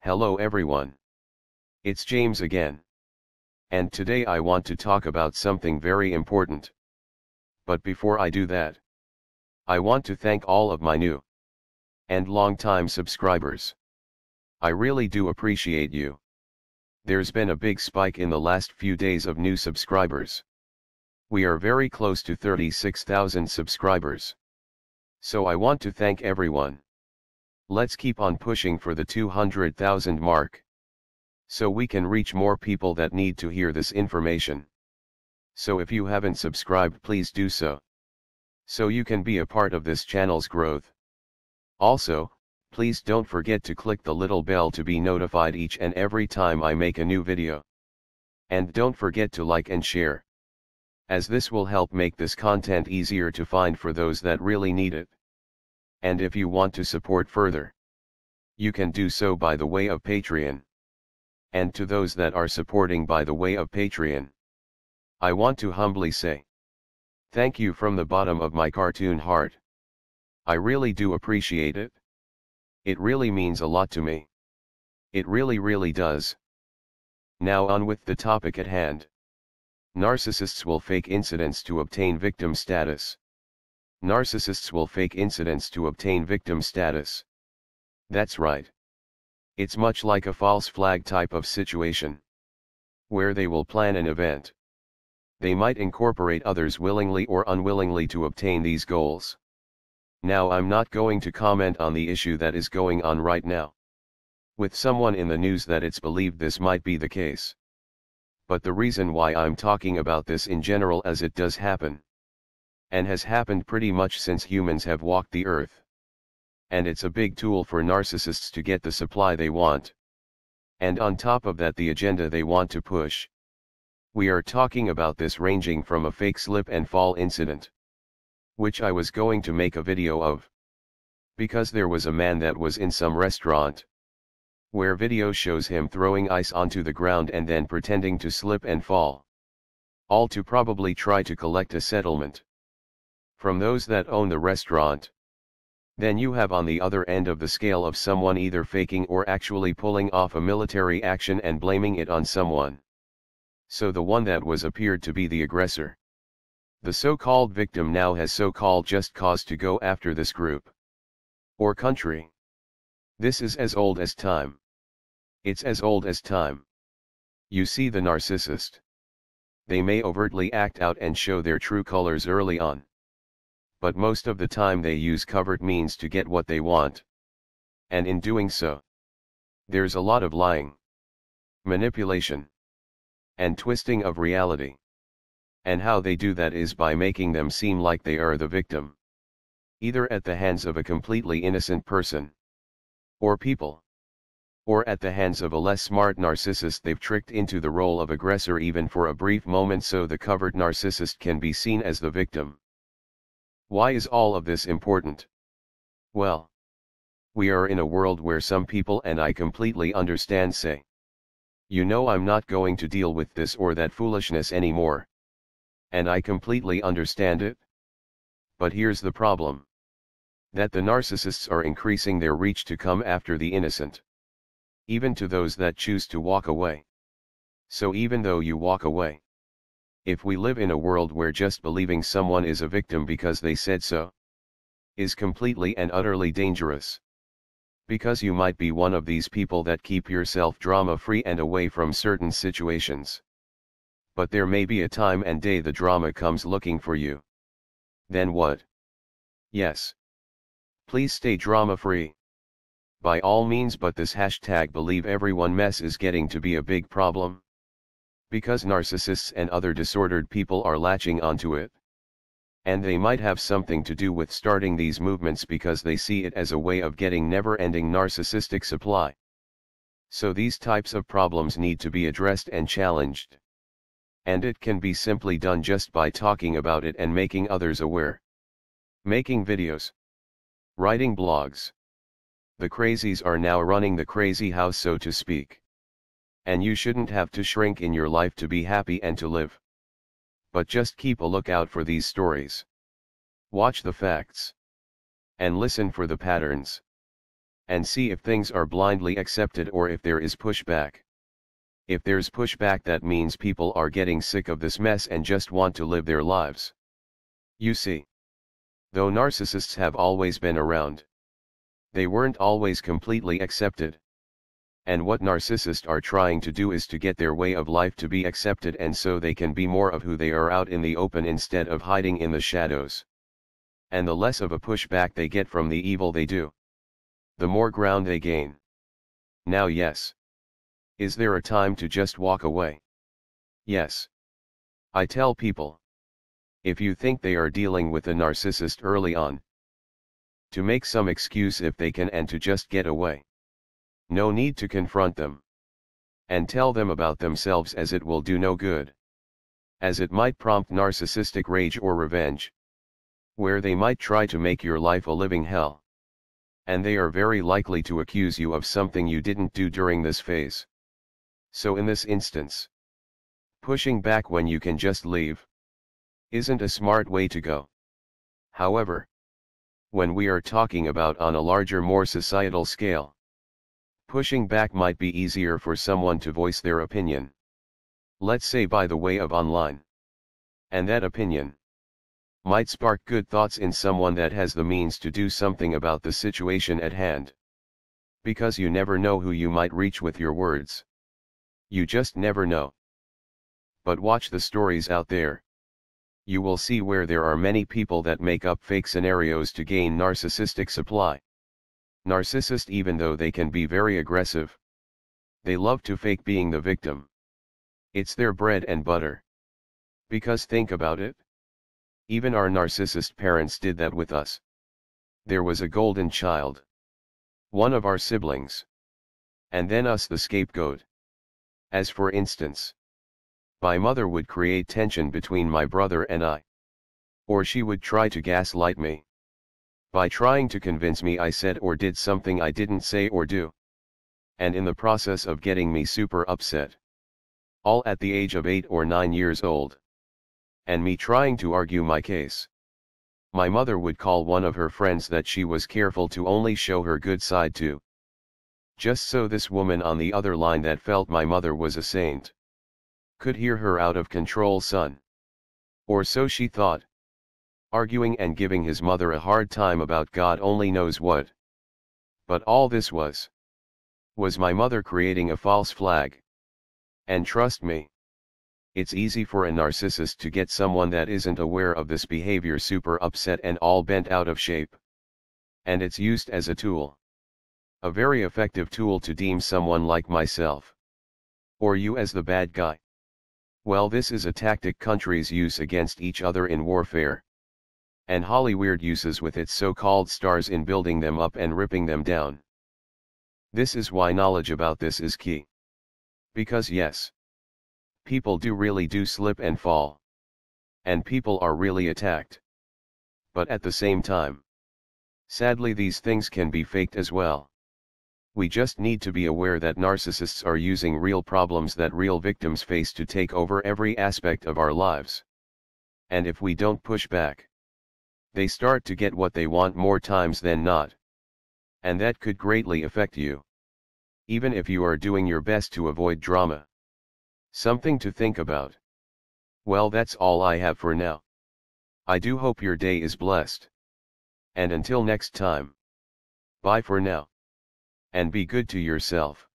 Hello everyone. It's James again. And today I want to talk about something very important. But before I do that, I want to thank all of my new and long-time subscribers. I really do appreciate you. There's been a big spike in the last few days of new subscribers. We are very close to 36,000 subscribers. So I want to thank everyone. Let's keep on pushing for the 200,000 mark, so we can reach more people that need to hear this information. So if you haven't subscribed, please do so you can be a part of this channel's growth. Also, please don't forget to click the little bell to be notified each and every time I make a new video. And don't forget to like and share, as this will help make this content easier to find for those that really need it. And if you want to support further, you can do so by the way of Patreon. And to those that are supporting by the way of Patreon, I want to humbly say thank you from the bottom of my cartoon heart. I really do appreciate it. It really means a lot to me. It really does. Now on with the topic at hand. Narcissists will fake incidents to obtain victim status. Narcissists will fake incidents to obtain victim status. That's right. It's much like a false flag type of situation, where they will plan an event. They might incorporate others willingly or unwillingly to obtain these goals. Now I'm not going to comment on the issue that is going on right now with someone in the news that it's believed this might be the case. But the reason why I'm talking about this in general, as it does happen, and has happened pretty much since humans have walked the earth. And it's a big tool for narcissists to get the supply they want. And on top of that, the agenda they want to push. We are talking about this ranging from a fake slip and fall incident, which I was going to make a video of, because there was a man that was in some restaurant, where video shows him throwing ice onto the ground and then pretending to slip and fall, all to probably try to collect a settlement from those that own the restaurant. Then you have on the other end of the scale of someone either faking or actually pulling off a military action and blaming it on someone. So the one that was appeared to be the aggressor, the so-called victim, now has so-called just cause to go after this group or country. This is as old as time. It's as old as time. You see, the narcissist, they may overtly act out and show their true colors early on, but most of the time they use covert means to get what they want. And in doing so, there's a lot of lying, manipulation, and twisting of reality. And how they do that is by making them seem like they are the victim, either at the hands of a completely innocent person or people, or at the hands of a less smart narcissist they've tricked into the role of aggressor even for a brief moment, so the covert narcissist can be seen as the victim. Why is all of this important? Well, we are in a world where some people, and I completely understand, say, you know, I'm not going to deal with this or that foolishness anymore. And I completely understand it. But here's the problem. That the narcissists are increasing their reach to come after the innocent, even to those that choose to walk away. So even though you walk away, if we live in a world where just believing someone is a victim because they said so, is completely and utterly dangerous. Because you might be one of these people that keep yourself drama-free and away from certain situations. But there may be a time and day the drama comes looking for you. Then what? Yes. Please stay drama-free. By all means, but this #believe everyone mess is getting to be a big problem. Because narcissists and other disordered people are latching onto it. And they might have something to do with starting these movements because they see it as a way of getting never-ending narcissistic supply. So these types of problems need to be addressed and challenged. And it can be simply done just by talking about it and making others aware. Making videos. Writing blogs. The crazies are now running the crazy house, so to speak. And you shouldn't have to shrink in your life to be happy and to live. But just keep a lookout for these stories. Watch the facts. And listen for the patterns. and see if things are blindly accepted or if there is pushback. If there's pushback, that means people are getting sick of this mess and just want to live their lives. You see, though narcissists have always been around, they weren't always completely accepted. And what narcissists are trying to do is to get their way of life to be accepted, and so they can be more of who they are out in the open instead of hiding in the shadows. And the less of a pushback they get from the evil they do, the more ground they gain. Now yes. Is there a time to just walk away? Yes. I tell people, if you think they are dealing with a narcissist early on, to make some excuse if they can and to just get away. No need to confront them and tell them about themselves, as it will do no good. As it might prompt narcissistic rage or revenge, where they might try to make your life a living hell. And they are very likely to accuse you of something you didn't do during this phase. So in this instance, pushing back when you can just leave isn't a smart way to go. However, when we are talking about on a larger, more societal scale, pushing back might be easier for someone to voice their opinion. Let's say by the way of online. And that opinion might spark good thoughts in someone that has the means to do something about the situation at hand. Because you never know who you might reach with your words. You just never know. But watch the stories out there. You will see where there are many people that make up fake scenarios to gain narcissistic supply. Narcissist, even though they can be very aggressive, they love to fake being the victim. It's their bread and butter. Because think about it. Even our narcissist parents did that with us. There was a golden child, one of our siblings, and then us, the scapegoat. As for instance, my mother would create tension between my brother and I. Or she would try to gaslight me by trying to convince me I said or did something I didn't say or do. And in the process of getting me super upset. All at the age of 8 or 9 years old. And me trying to argue my case. My mother would call one of her friends that she was careful to only show her good side to. Just so this woman on the other line that felt my mother was a saint could hear her out of control son. Or so she thought. Arguing and giving his mother a hard time about God only knows what. But all this was my mother creating a false flag. And trust me, it's easy for a narcissist to get someone that isn't aware of this behavior super upset and all bent out of shape. And it's used as a tool. A very effective tool to deem someone like myself, or you, as the bad guy. Well, this is a tactic countries use against each other in warfare. And Hollywood uses with its so-called stars in building them up and ripping them down. This is why knowledge about this is key. Because yes, people really do slip and fall. And people are really attacked. But at the same time, sadly, these things can be faked as well. We just need to be aware that narcissists are using real problems that real victims face to take over every aspect of our lives. And if we don't push back, they start to get what they want more times than not. And that could greatly affect you. Even if you are doing your best to avoid drama. Something to think about. Well, that's all I have for now. I do hope your day is blessed. And until next time. Bye for now. And be good to yourself.